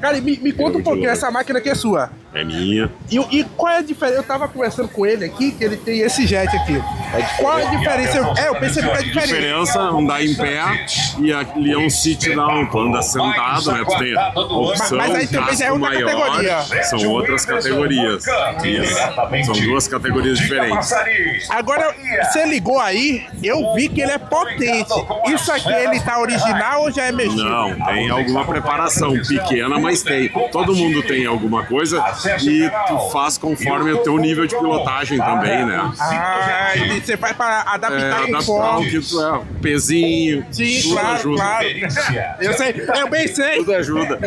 Cara, me conta um pouquinho, essa máquina aqui é sua. É minha. E qual é a diferença? Eu tava conversando com ele aqui, que ele tem esse jet aqui. Qual é a diferença? Eu percebi que é A diferente. diferença é andar em pé e ali é um sit down, tu anda sentado, né? Tu tem a opção, Mas aí também já é outra maior, categoria. são outras categorias. Isso. São duas categorias diferentes. Agora, você ligou aí, eu vi que ele é potente. Isso aqui, ele tá original ou já é mexido? Não, tem alguma preparação pequena, mas tem. Todo mundo tem alguma coisa e tu faz conforme o teu nível de pilotagem também, né? Ah, e você faz para adaptar Adaptar conforme. o que tu é, pezinho, Sim, tudo claro, ajuda. claro. Eu sei, eu bem sei. Tudo ajuda.